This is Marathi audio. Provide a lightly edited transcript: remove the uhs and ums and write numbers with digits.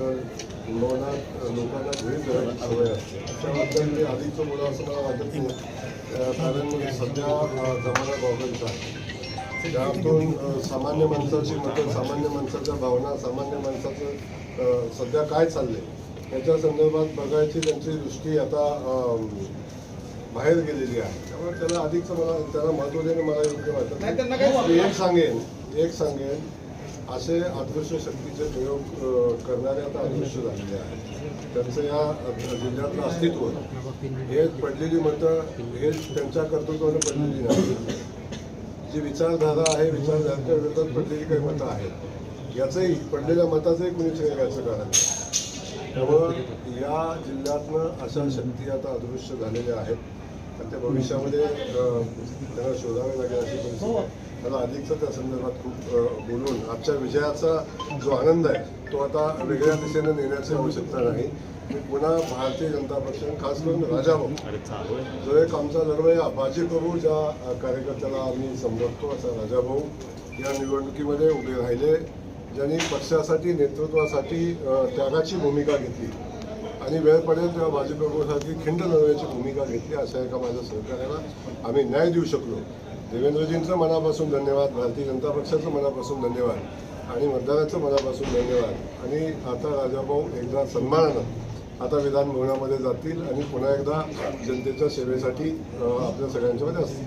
तर किंबहुना लोकांना घरी जायची सवय असते त्याबद्दल ते अधिकचं बोला असं मला वाटत नाही. कारण सध्या जमाना बॉबलचा आहे, त्यातून सामान्य माणसाची मतं, सामान्य माणसाच्या भावना, सामान्य माणसाचं सध्या काय चाललंय याच्या संदर्भात बघायची त्यांची दृष्टी आता बाहेर गेलेली आहे. त्यामुळे त्याला अधिकचं मला त्याला महत्त्व देणं मला योग्य वाटत नाही. एक सांगेन असे अदृश्य शक्तीचे प्रयोग करणारे आता अदृश्य झालेले आहेत. त्यांचं या जिल्ह्यातलं अस्तित्व हे पडलेली मतं हे त्यांच्या कर्तृत्वाने पडलेली नाही. जी विचारधारा आहे, विचारधारेच्या विरोधात पडलेली काही मतं आहेत, याचंही पडलेल्या मताचंही कुणी श्रेय घ्यायचं कारण नाही. त्यामुळं या जिल्ह्यातनं अशा शक्ती आता अदृश्य झालेल्या आहेत आणि त्या भविष्यामध्ये त्यांना शोधावे लागेल अशी परिस्थिती आहे. त्याला अधिकचं त्या संदर्भात खूप बोलून आजच्या विजयाचा जो आनंद आहे तो आता वेगळ्या दिशेने नेण्याची आवश्यकता नाही. मी पुन्हा भारतीय जनता पक्ष, खास करून राजाभाऊ जो एक आमचा लढवय्या बाजी प्रभू ज्या कार्यकर्त्याला आम्ही समजतो असा राजाभाऊ या निवडणुकीमध्ये उभे राहिले, ज्यांनी पक्षासाठी, नेतृत्वासाठी त्यागाची भूमिका घेतली आणि वेळ पडेल तेव्हा बाजीप्रभूसाठी खिंड लढवण्याची भूमिका घेतली. अशा एका माझ्या सहकार्याला आम्ही न्याय देऊ शकलो. देवेंद्रजींचं मनापासून धन्यवाद, भारतीय जनता पक्षाचं मनापासून धन्यवाद आणि मतदाराचं मनापासून धन्यवाद. आणि आता राजाभाऊ एकदा सन्मानानं आता विधान भवनामध्ये जातील आणि पुन्हा एकदा जनतेच्या सेवेसाठी आपल्या सगळ्यांच्यामध्ये असतील.